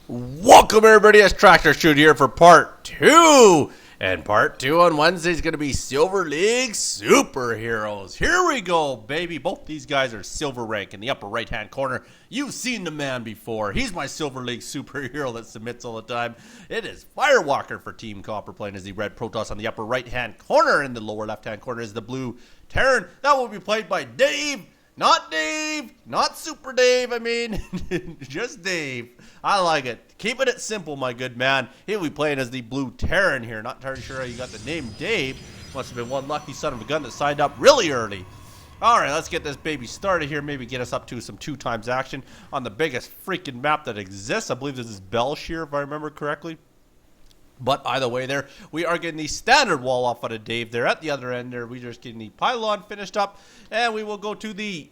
Welcome everybody, it's tractorchute here for part 2. And part 2 on Wednesday is going to be Silver League Superheroes. Here we go, baby. Both these guys are silver rank in the upper right hand corner. You've seen the man before. He's my Silver League superhero that submits all the time. It is Firewalker for Team Copper, playing as the red Protoss on the upper right hand corner. In the lower left hand corner is the blue Terran. That will be played by Dave. Not Dave, not Super Dave, I mean, just Dave. I like it. Keeping it simple, my good man. He'll be playing as the blue Terran here. Not entirely sure how you got the name Dave. Must have been one lucky son of a gun that signed up really early. All right, let's get this baby started here. Maybe get us up to some 2x action on the biggest freaking map that exists. I believe this is Belshire, if I remember correctly. But either way there, we are getting the standard wall off out of Dave there. At the other end there, we're just getting the pylon finished up. And we will go to the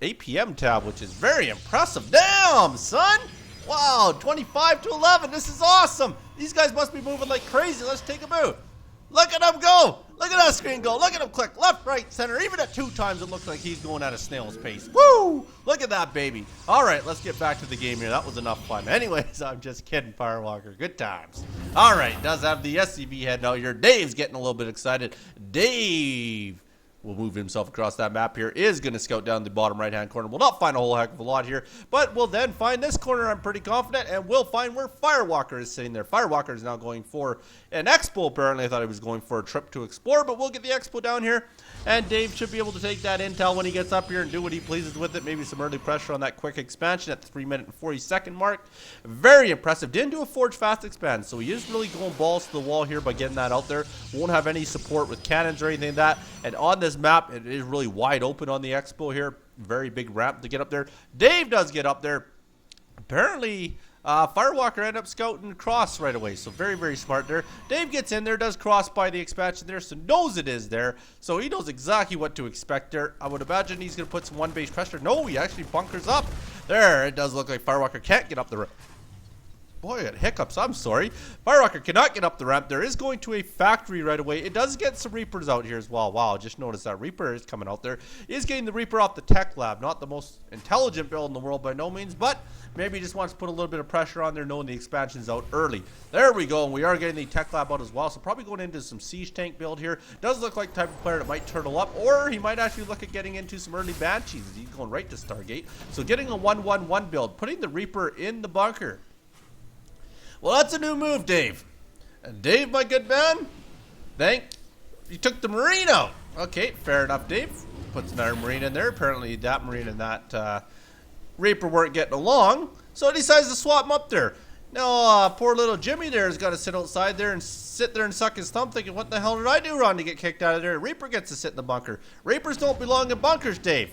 APM tab, which is very impressive. Damn, son! Wow, 25 to 11. This is awesome. These guys must be moving like crazy. Let's take a move. Look at him go. Look at that screen go. Look at him click. Left, right, center. Even at 2x, it looks like he's going at a snail's pace. Woo! Look at that, baby. All right, let's get back to the game here. That was enough fun. Anyways, I'm just kidding, Firewalker. Good times. All right, does have the SCV head now here. Dave's getting a little bit excited. Dave will move himself across that map here, is going to scout down the bottom right-hand corner. We'll not find a whole heck of a lot here, but we'll then find this corner, I'm pretty confident, and we'll find where Firewalker is sitting there. Firewalker is now going for an expo, apparently. I thought he was going for a trip to explore, but we'll get the expo down here, and Dave should be able to take that intel when he gets up here and do what he pleases with it. Maybe some early pressure on that quick expansion at the 3-minute and 40-second mark. Very impressive. Didn't do a forge fast expand, so he is really going balls to the wall here by getting that out there. Won't have any support with cannons or anything like that, and on this map, it is really wide open on the expo here. Very big ramp to get up there. Dave does get up there. Apparently, Firewalker ended up scouting across right away, so very, very smart there. Dave gets in there, does cross by the expansion there, so knows it is there, so he knows exactly what to expect there. I would imagine he's going to put some one-base pressure. No, he actually bunkers up. There, it does look like Firewalker can't get up the ramp. Boy, I got hiccups. I'm sorry. Firewalker cannot get up the ramp. There is going to a factory right away. It does get some Reapers out here as well. Wow, just noticed that Reaper is coming out there. Is getting the Reaper off the tech lab. Not the most intelligent build in the world by no means, but maybe he just wants to put a little bit of pressure on there knowing the expansion's out early. There we go, and we are getting the tech lab out as well, so probably going into some siege tank build here. Does look like the type of player that might turtle up, or he might actually look at getting into some early Banshees. He's going right to Stargate. So getting a 1-1-1 build, putting the Reaper in the bunker. Well, that's a new move, Dave. And Dave, my good man, you took the Marine out. Okay, fair enough, Dave. Puts another Marine in there. Apparently that Marine and that Reaper weren't getting along, so he decides to swap them up there. Now, poor little Jimmy there has got to sit outside there and suck his thumb thinking, what the hell did I do wrong to get kicked out of there? Reaper gets to sit in the bunker. Reapers don't belong in bunkers, Dave.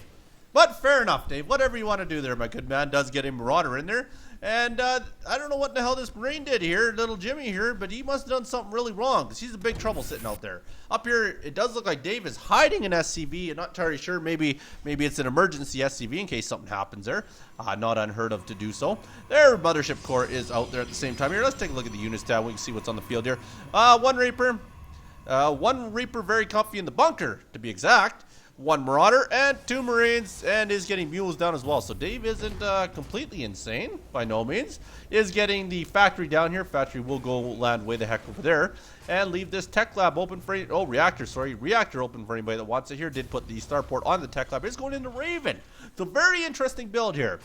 But fair enough, Dave. Whatever you want to do there, my good man. Does get a Marauder in there. And I don't know what the hell this Marine did here, little Jimmy here, but he must have done something really wrong because he's in big trouble sitting out there. Up here, it does look like Dave is hiding an SCV. I'm not entirely sure. Maybe it's an emergency SCV in case something happens there. Not unheard of to do so. There, Mothership Core is out there at the same time here. Let's take a look at the units tab. We can see what's on the field here. One Reaper very comfy in the bunker, to be exact. One Marauder and 2 Marines, and is getting mules down as well. So Dave isn't completely insane by no means. Is getting the factory down here. Factory will go land way the heck over there and leave this tech lab open for reactor open for anybody that wants it here. Did put the starport on the tech lab. It's going into Raven. So very interesting build here.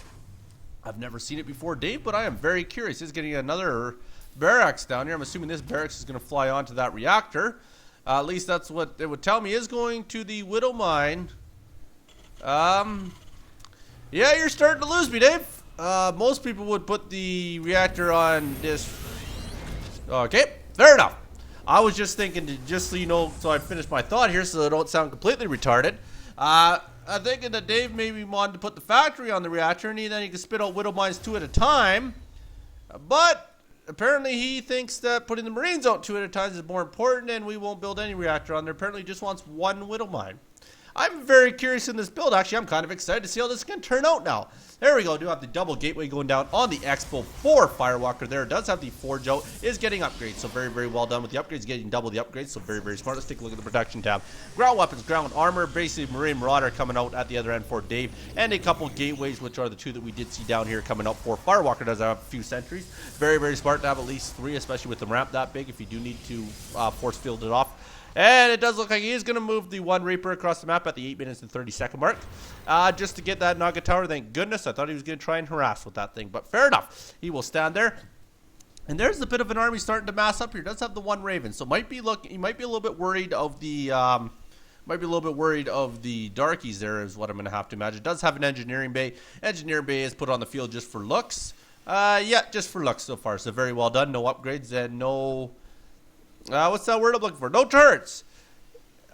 I've never seen it before, Dave, but I am very curious. He's getting another barracks down here. I'm assuming this barracks is going to fly onto that reactor. At least that's what it would tell me. Is going to the Widow Mine. Yeah, you're starting to lose me, Dave. Most people would put the reactor on this. Okay, fair enough. I was just thinking, just so you know, so I finished my thought here so I don't sound completely retarded. I'm thinking that Dave maybe wanted to put the factory on the reactor and then he could spit out Widow Mines 2 at a time. But apparently he thinks that putting the Marines out 2 at a time is more important and we won't build any reactor on there. Apparently he just wants 1 Widow Mine. I'm very curious in this build. Actually, I'm kind of excited to see how this can turn out now. There we go. Do have the double gateway going down on the Expo for Firewalker there. It does have the Forge out. Is getting upgrades. So very, very well done with the upgrades. Getting double the upgrades. So very, very smart. Let's take a look at the production tab. Ground weapons, ground armor. Basically, Marine Marauder coming out at the other end for Dave. And a couple gateways, which are the two that we did see down here coming up for Firewalker. Does have a few sentries. Very, very smart to have at least 3, especially with the ramp that big if you do need to force field it off. And it does look like he is going to move the one Reaper across the map at the 8 minutes and 30-second mark. Just to get that Naga Tower, thank goodness. I thought he was going to try and harass with that thing. But fair enough. He will stand there. And there's a bit of an army starting to mass up here. Does have the one Raven. So he might be a little bit worried of the darkies there is what I'm going to have to imagine. It does have an engineering bay. Engineering bay is put on the field just for looks. Yeah, just for looks so far. So very well done. No upgrades and no... what's that word I'm looking for? No turrets.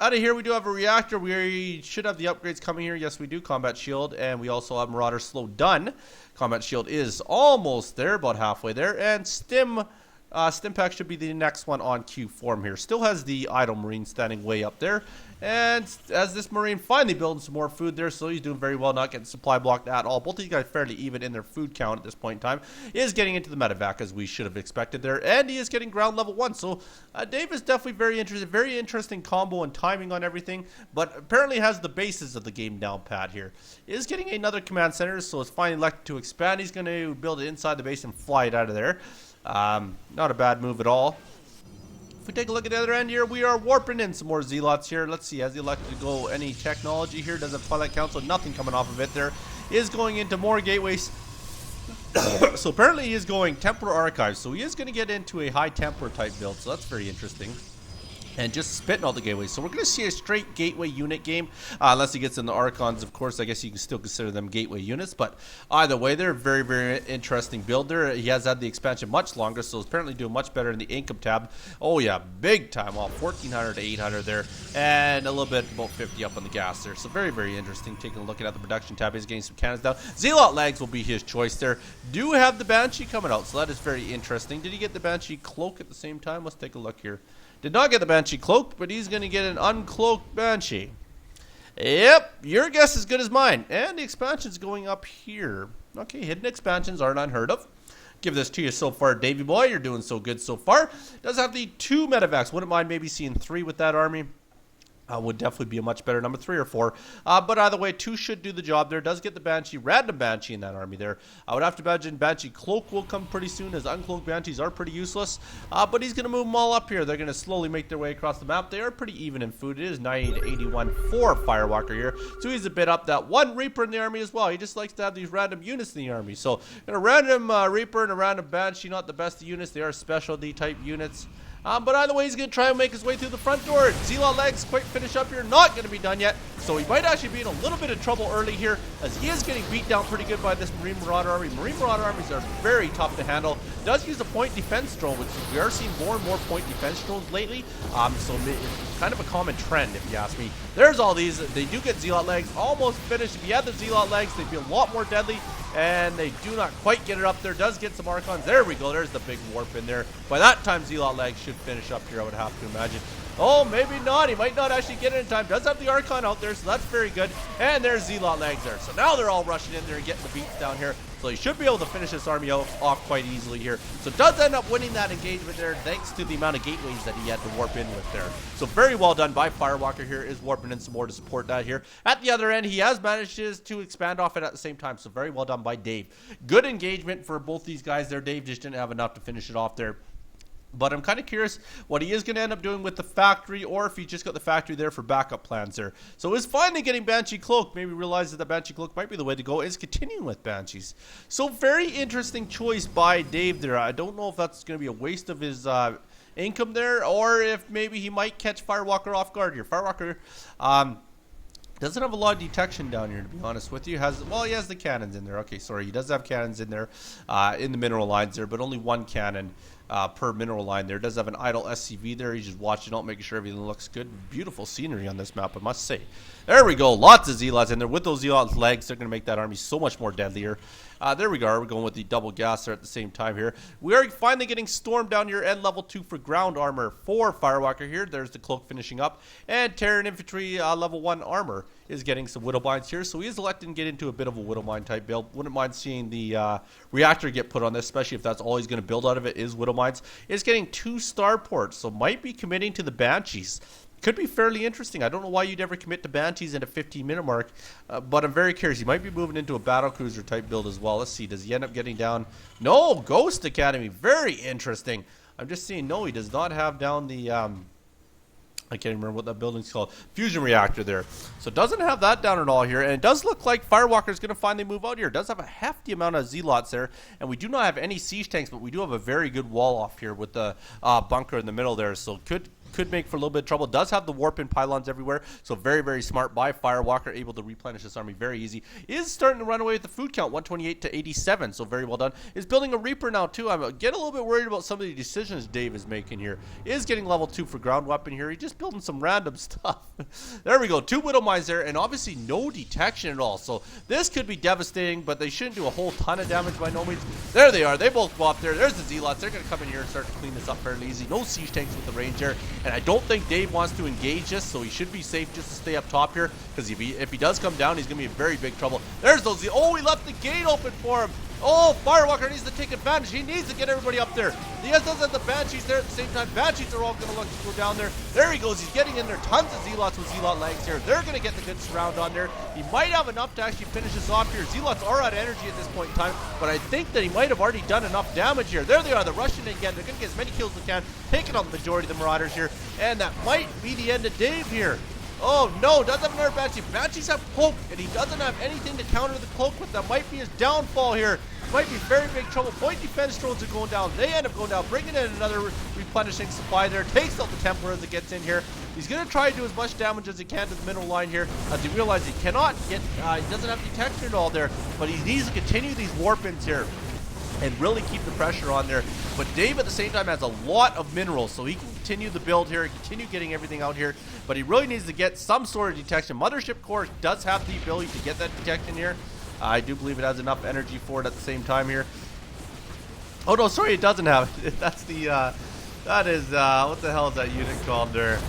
Out of here, we do have a reactor. We should have the upgrades coming here. Yes, we do. Combat shield, and we also have Marauder slow done. Combat shield is almost there, about halfway there, and stim pack should be the next one on queue form here. Still has the idle Marine standing way up there. And as this Marine finally building some more food there, so he's doing very well, not getting supply blocked at all. Both of these guys fairly even in their food count at this point in time. He is getting into the medevac as we should have expected there. And he is getting ground level 1. So Dave is definitely very interested. Very interesting combo and timing on everything. But apparently has the basis of the game down pat here. He is getting another command center, so it's finally elected to expand. He's going to build it inside the base and fly it out of there. Not a bad move at all. If we take a look at the other end here, we are warping in some more Zealots here. Let's see, has he elected to go any technology here? Does it Twilight Council? Nothing coming off of it. There is going into more gateways. So apparently he is going Templar Archives. So he is going to get into a high Templar type build. So that's very interesting. And just spitting all the gateways. So we're going to see a straight gateway unit game. Unless he gets in the Archons, of course. I guess you can still consider them gateway units. But either way, they're a very, very interesting build there. He has had the expansion much longer. So he's apparently doing much better in the income tab. Oh, yeah. Big time off. 1,400 to 800 there. And a little bit, about 50 up on the gas there. So very, very interesting. Taking a look at the production tab. He's getting some cannons down. Zealot legs will be his choice there. Do have the Banshee coming out. So that is very interesting. Did he get the Banshee cloak at the same time? Let's take a look here. Did not get the Banshee cloak, but he's going to get an uncloaked Banshee. Yep, your guess is as good as mine. And the expansion's going up here. Okay, hidden expansions aren't unheard of. Give this to you so far, Davey boy. You're doing so good so far. Does have the 2 medevacs. Wouldn't mind maybe seeing 3 with that army. Would definitely be a much better number, 3 or 4. But either way, 2 should do the job there. Does get the Banshee, random Banshee in that army there. I would have to imagine Banshee Cloak will come pretty soon, as uncloaked Banshees are pretty useless. But he's going to move them all up here. They're going to slowly make their way across the map. They are pretty even in food. It is 90 to 81 for Firewalker here. So he's a bit up. That one Reaper in the army as well. He just likes to have these random units in the army. So a random Reaper and a random Banshee, not the best units. They are specialty type units. But either way, he's going to try and make his way through the front door. Zealot legs, quick finish up here. Not going to be done yet. So he might actually be in a little bit of trouble early here, as he is getting beat down pretty good by this Marine Marauder army. Marine Marauder armies are very tough to handle. Does use a point defense drone, which we are seeing more and more point defense drones lately. So it's kind of a common trend, if you ask me. There's all these. They do get Zealot legs. Almost finished. If you had the Zealot legs, they'd be a lot more deadly. And they do not quite get it up there. Does get some Archons. There we go. There's the big warp in there. By that time, Zealot legs should finish up here, I would have to imagine. Oh, maybe not. He might not actually get it in time. Does have the Archon out there, so that's very good. And there's Zealot legs there. So now they're all rushing in there and getting the beats down here. So he should be able to finish this army off quite easily here. So does end up winning that engagement there, thanks to the amount of gateways that he had to warp in with there. So very well done by Firewalker here. Is warping in some more to support that here. At the other end, he has managed to expand off it at the same time. So very well done by Dave. Good engagement for both these guys there. Dave just didn't have enough to finish it off there. But I'm kind of curious what he is going to end up doing with the factory, or if he just got the factory there for backup plans there. So is finally getting Banshee Cloak. Maybe realizes that Banshee Cloak might be the way to go. Is continuing with Banshees. So very interesting choice by Dave there. I don't know if that's going to be a waste of his income there, or if maybe he might catch Firewalker off guard here. Firewalker doesn't have a lot of detection down here, to be honest with you. He has the cannons in there. Okay, sorry, he does have cannons in there in the mineral lines there, but only one cannon. per mineral line there. Does have an idle SCV there. He's just watching out, making sure everything looks good. Beautiful scenery on this map, I must say. There we go. Lots of Zealots in there. With those Zealots' legs, they're going to make that army so much more deadlier. There we go. We're going with the double gas there at the same time here. We are finally getting Storm down here and level 2 for ground armor for Firewalker here. There's the cloak finishing up. And Terran infantry level 1 armor is getting some Widowmines here. So he is electing to get into a bit of a Widowmine type build. Wouldn't mind seeing the reactor get put on this, especially if that's all he's going to build out of it is Widowmines. It's getting 2 starports, so might be committing to the Banshees. Could be fairly interesting. I don't know why you'd ever commit to Banshees at a 15-minute mark, but I'm very curious. He might be moving into a battlecruiser type build as well. Let's see. Does he end up getting down? No, Ghost Academy. Very interesting. I'm just seeing, no, he does not have down the, I can't remember what that building's called, fusion reactor there. So it doesn't have that down at all here, and it does look like Firewalker is going to finally move out here. It does have a hefty amount of Zealots there, and we do not have any siege tanks, but we do have a very good wall off here with the bunker in the middle there, so could make for a little bit of trouble. Does have the warp in pylons everywhere, so very, very smart by Firewalker, able to replenish this army very easy. Is starting to run away with the food count, 128 to 87, so very well done. Is building a Reaper now too. I'm getting a little bit worried about some of the decisions Dave is making here. Is getting level 2 for ground weapon here. He's just building some random stuff. There we go, 2 Widow Mines there, and obviously no detection at all, so this could be devastating, but they shouldn't do a whole ton of damage by no means. There they are. They both go up there. There's the Zealots. They're going to come in here and start to clean this up fairly easy. No siege tanks with the range there. And I don't think Dave wants to engage this, so he should be safe just to stay up top here, because if he does come down, he's going to be in very big trouble. There's those. Oh, he left the gate open for him. Oh, Firewalker needs to take advantage. He needs to get everybody up there. He does have the Banshees there at the same time. Banshees are all going to look to go down there. There he goes. He's getting in there. Tons of Zealots with Zealot legs here. They're going to get the good surround on there. He might have enough to actually finish this off here. Zealots are out of energy at this point in time, but I think that he might have already done enough damage here. There they are. They're rushing in again. They're going to get as many kills as they can, taking out the majority of the Marauders here, and that might be the end of Dave here. Oh no, doesn't have another Banshee. Banshees have cloak, and he doesn't have anything to counter the cloak with. That might be his downfall here. Might be very big trouble. Point defense drones are going down. They end up going down, bringing in another replenishing supply there. Takes out the Templar as it gets in here. He's going to try to do as much damage as he can to the middle line here, as he realizes he cannot get, he doesn't have detection at all there, but he needs to continue these warp-ins here and really keep the pressure on there. But Dave at the same time has a lot of minerals, so he can continue the build here and continue getting everything out here, but he really needs to get some sort of detection. Mothership Core does have the ability to get that detection here. I do believe it has enough energy for it at the same time here. Oh no, sorry, it doesn't have it. That's the, that is, what the hell is that unit called there?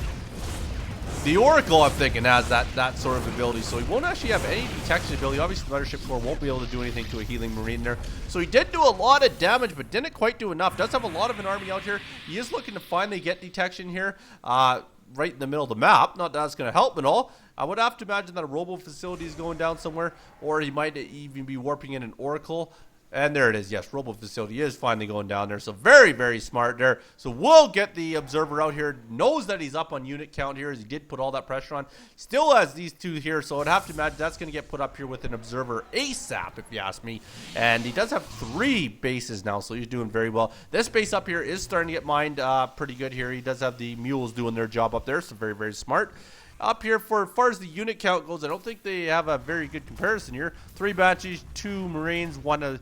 The Oracle, I'm thinking, has that sort of ability, so he won't actually have any detection ability. Obviously, the Mothership Core won't be able to do anything to a healing Marine there. So he did do a lot of damage, but didn't quite do enough. Does have a lot of an army out here. He is looking to finally get detection here, right in the middle of the map. Not that that's going to help at all. I would have to imagine that a robo facility is going down somewhere, or he might even be warping in an Oracle. And there it is. Yes, robo facility is finally going down there. So very, very smart there. So we'll get the observer out here. Knows that he's up on unit count here, as he did put all that pressure on. Still has these 2 here, so I'd have to imagine that's going to get put up here with an observer ASAP, if you ask me. And he does have 3 bases now, so he's doing very well. This base up here is starting to get mined pretty good here. He does have the mules doing their job up there, so very, very smart. Up here, for as far as the unit count goes, I don't think they have a very good comparison here. 3 Banshees, 2 Marines, 1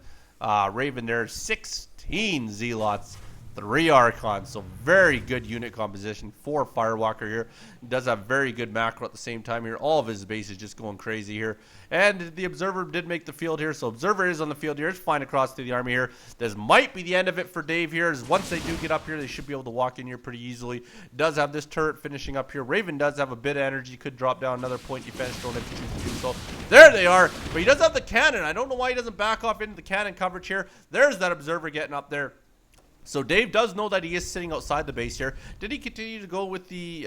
Raven there, 16 Zealots, 3 Archons, so very good unit composition for Firewalker here. He does have very good macro at the same time here. All of his bases just going crazy here. And the Observer did make the field here, so Observer is on the field here. It's flying across to the army here. This might be the end of it for Dave here, as once they do get up here, they should be able to walk in here pretty easily. Does have this turret finishing up here. Raven does have a bit of energy, could drop down another point defense drone if you choose to do so. There they are, but he does have the cannon. I don't know why he doesn't back off into the cannon coverage here. There's that Observer getting up there. So Dave does know that he is sitting outside the base here. Did he continue to go with the,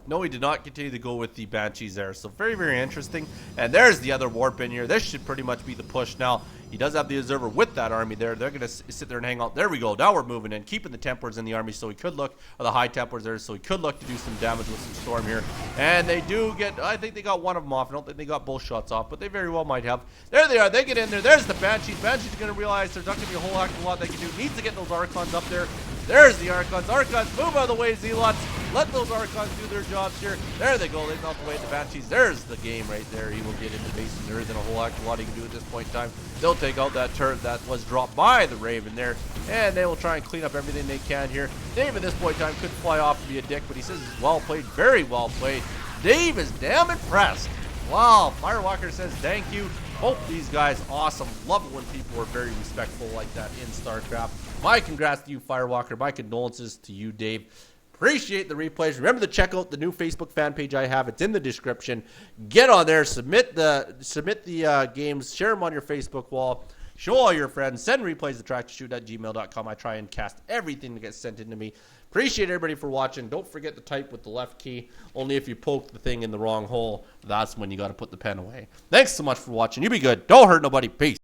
no, he did not continue to go with the Banshees there. So very, very interesting. And there's the other warp in here. This should pretty much be the push now. He does have the Observer with that army there. They're going to sit there and hang out. There we go. Now we're moving in, keeping the Templars in the army, so he could look, or the High Templars there, so he could look to do some damage with some Storm here. And they do get, I think they got one of them off. I don't think they got both shots off, but they very well might have. There they are. They get in there. There's the Banshees. Banshees are going to realize there's not going to be a whole heck of a lot they can do. Needs to get those Archons up there. There's the archons. Archons, move out of the way, zealots. Let those archons do their jobs here. There they go. They melt away the banshees. There's the game right there. He will get into base, and there isn't a whole heck of a lot he can do at this point in time. They'll take out that turret that was dropped by the Raven there, and they will try and clean up everything they can here. Dave at this point in time could fly off and be a dick, but he says it's well played, very well played. Dave is damn impressed. Wow, Firewalker says thank you. Both these guys awesome. Love it when people are very respectful like that in StarCraft. My congrats to you, Firewalker. My condolences to you, Dave. Appreciate the replays. Remember to check out the new Facebook fan page I have. It's in the description. Get on there. Submit the games. Share them on your Facebook wall. Show all your friends. Send replays to tractorchute@gmail.com. I try and cast everything that gets sent into me. Appreciate everybody for watching. Don't forget to type with the left key. Only if you poke the thing in the wrong hole, that's when you got to put the pen away. Thanks so much for watching. You be good. Don't hurt nobody. Peace.